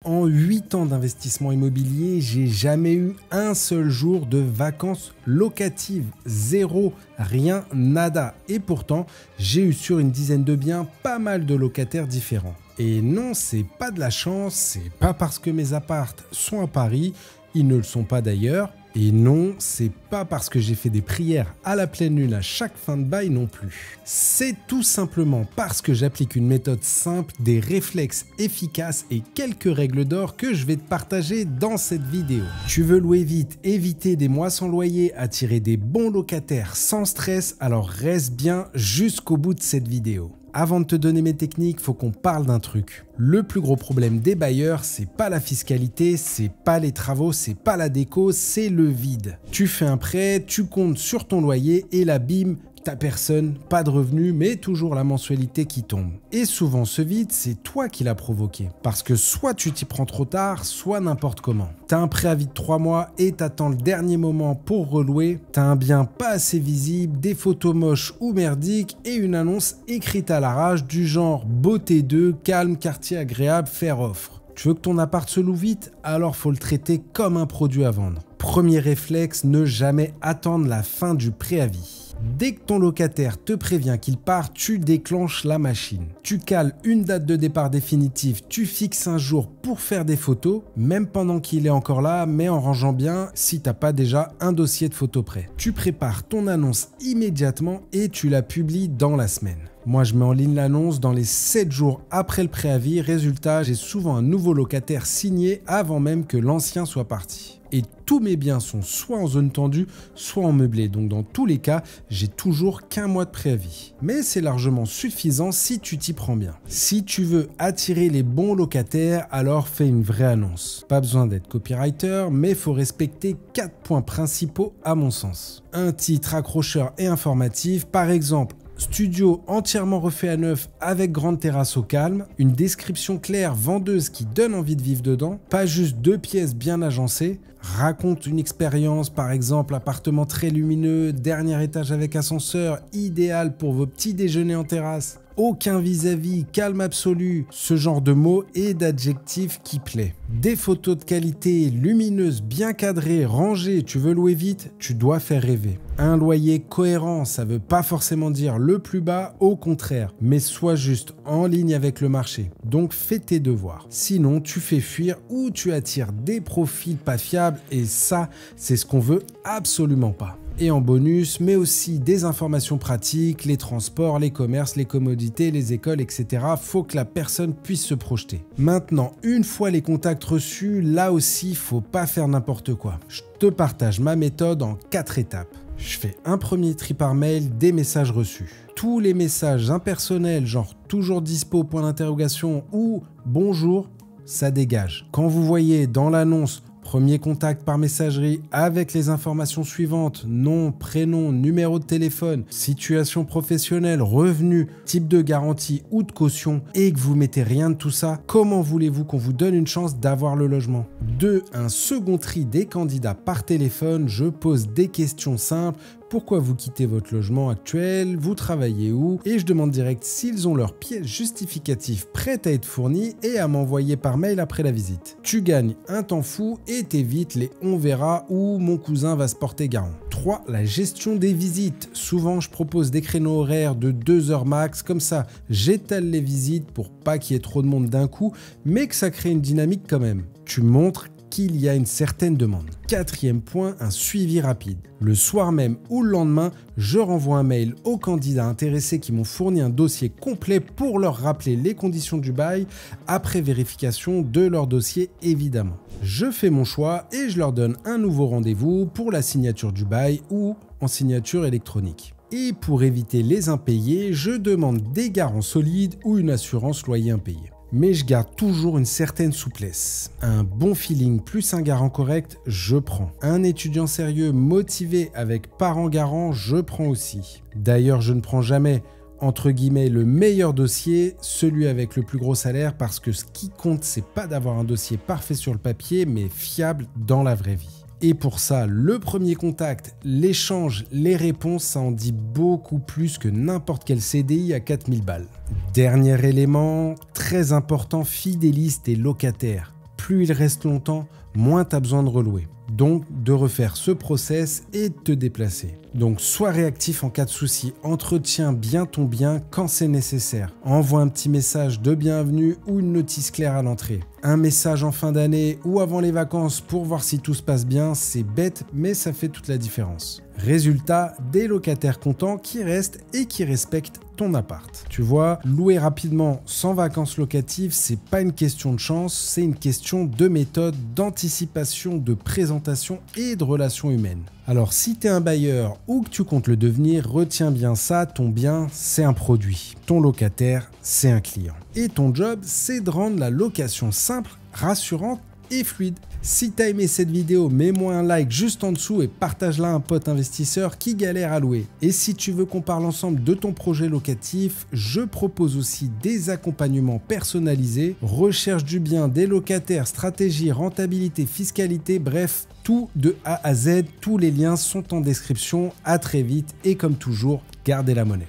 En 8 ans d'investissement immobilier, j'ai jamais eu un seul jour de vacances locatives. Zéro, rien, nada. Et pourtant, j'ai eu sur une dizaine de biens pas mal de locataires différents. Et non, c'est pas de la chance, c'est pas parce que mes appartes sont à Paris, ils ne le sont pas d'ailleurs. Et non, c'est pas parce que j'ai fait des prières à la pleine lune à chaque fin de bail non plus. C'est tout simplement parce que j'applique une méthode simple, des réflexes efficaces et quelques règles d'or que je vais te partager dans cette vidéo. Tu veux louer vite, éviter des mois sans loyer, attirer des bons locataires sans stress, alors reste bien jusqu'au bout de cette vidéo. Avant de te donner mes techniques, faut qu'on parle d'un truc. Le plus gros problème des bailleurs, c'est pas la fiscalité, c'est pas les travaux, c'est pas la déco, c'est le vide. Tu fais un prêt, tu comptes sur ton loyer et là bim, t'as personne, pas de revenus, mais toujours la mensualité qui tombe. Et souvent ce vide, c'est toi qui l'as provoqué. Parce que soit tu t'y prends trop tard, soit n'importe comment. T'as un préavis de 3 mois et t'attends le dernier moment pour relouer. T'as un bien pas assez visible, des photos moches ou merdiques et une annonce écrite à l'arrache du genre beauté 2, calme, quartier agréable, faire offre. Tu veux que ton appart se loue vite? Alors faut le traiter comme un produit à vendre. Premier réflexe, ne jamais attendre la fin du préavis. Dès que ton locataire te prévient qu'il part, tu déclenches la machine. Tu cales une date de départ définitive, tu fixes un jour pour faire des photos, même pendant qu'il est encore là, mais en rangeant bien si t'as pas déjà un dossier de photos prêt. Tu prépares ton annonce immédiatement et tu la publies dans la semaine. Moi, je mets en ligne l'annonce dans les 7 jours après le préavis. Résultat, j'ai souvent un nouveau locataire signé avant même que l'ancien soit parti. Et tous mes biens sont soit en zone tendue, soit en meublé. Donc dans tous les cas, j'ai toujours qu'un mois de préavis. Mais c'est largement suffisant si tu t'y prends bien. Si tu veux attirer les bons locataires, alors fais une vraie annonce. Pas besoin d'être copywriter, mais il faut respecter 4 points principaux à mon sens. Un titre accrocheur et informatif, par exemple, studio entièrement refait à neuf avec grande terrasse au calme, une description claire vendeuse qui donne envie de vivre dedans, pas juste 2 pièces bien agencées, raconte une expérience, par exemple appartement très lumineux, dernier étage avec ascenseur, idéal pour vos petits déjeuners en terrasse. Aucun vis-à-vis, calme absolu, ce genre de mots et d'adjectifs qui plaît. Des photos de qualité, lumineuses, bien cadrées, rangées, tu veux louer vite, tu dois faire rêver. Un loyer cohérent, ça veut pas forcément dire le plus bas, au contraire, mais sois juste en ligne avec le marché. Donc fais tes devoirs. Sinon, tu fais fuir ou tu attires des profils pas fiables et ça, c'est ce qu'on veut absolument pas. Et en bonus, mais aussi des informations pratiques, les transports, les commerces, les commodités, les écoles, etc. Faut que la personne puisse se projeter. Maintenant, une fois les contacts reçus, là aussi, faut pas faire n'importe quoi. Je te partage ma méthode en 4 étapes. Je fais un premier tri par mail des messages reçus. Tous les messages impersonnels, genre toujours dispo, point d'interrogation ou bonjour, ça dégage. Quand vous voyez dans l'annonce premier contact par messagerie avec les informations suivantes, nom, prénom, numéro de téléphone, situation professionnelle, revenu, type de garantie ou de caution et que vous mettez rien de tout ça, comment voulez-vous qu'on vous donne une chance d'avoir le logement? 2. Un second tri des candidats par téléphone, je pose des questions simples. Pourquoi vous quittez votre logement actuel? Vous travaillez où? Et je demande direct s'ils ont leurs pièces justificatives prêtes à être fournies et à m'envoyer par mail après la visite. Tu gagnes un temps fou et t'évites les on verra ou mon cousin va se porter garant. 3. La gestion des visites. Souvent, je propose des créneaux horaires de 2 heures max. Comme ça, j'étale les visites pour pas qu'il y ait trop de monde d'un coup, mais que ça crée une dynamique quand même. Tu montres qu'il y a une certaine demande. 4e point, un suivi rapide. Le soir même ou le lendemain, je renvoie un mail aux candidats intéressés qui m'ont fourni un dossier complet pour leur rappeler les conditions du bail, après vérification de leur dossier évidemment. Je fais mon choix et je leur donne un nouveau rendez-vous pour la signature du bail ou en signature électronique. Et pour éviter les impayés, je demande des garants solides ou une assurance loyer impayé. Mais je garde toujours une certaine souplesse. Un bon feeling plus un garant correct, je prends. Un étudiant sérieux, motivé avec parents garants, je prends aussi. D'ailleurs, je ne prends jamais, entre guillemets, le meilleur dossier, celui avec le plus gros salaire, parce que ce qui compte, c'est pas d'avoir un dossier parfait sur le papier, mais fiable dans la vraie vie. Et pour ça, le premier contact, l'échange, les réponses, ça en dit beaucoup plus que n'importe quel CDI à 4000 balles. Dernier élément, très important, fidélise tes locataires. plus il reste longtemps, moins tu as besoin de relouer. Donc de refaire ce process et de te déplacer. Donc sois réactif en cas de souci, entretiens bien ton bien quand c'est nécessaire. Envoie un petit message de bienvenue ou une notice claire à l'entrée. Un message en fin d'année ou avant les vacances pour voir si tout se passe bien, c'est bête mais ça fait toute la différence. Résultat, des locataires contents qui restent et qui respectent ton appart. Tu vois, louer rapidement sans vacances locatives, c'est pas une question de chance, c'est une question de méthode, d'anticipation, de présentation et de relations humaines. Alors si tu es un bailleur ou que tu comptes le devenir, retiens bien ça, ton bien c'est un produit, ton locataire c'est un client. Et ton job c'est de rendre la location simple, rassurante et fluide. Si tu as aimé cette vidéo, mets-moi un like juste en dessous et partage-la à un pote investisseur qui galère à louer. Et si tu veux qu'on parle ensemble de ton projet locatif, je propose aussi des accompagnements personnalisés, recherche du bien, des locataires, stratégie, rentabilité, fiscalité, bref, tout de A à Z. Tous les liens sont en description. À très vite et comme toujours, gardez la monnaie.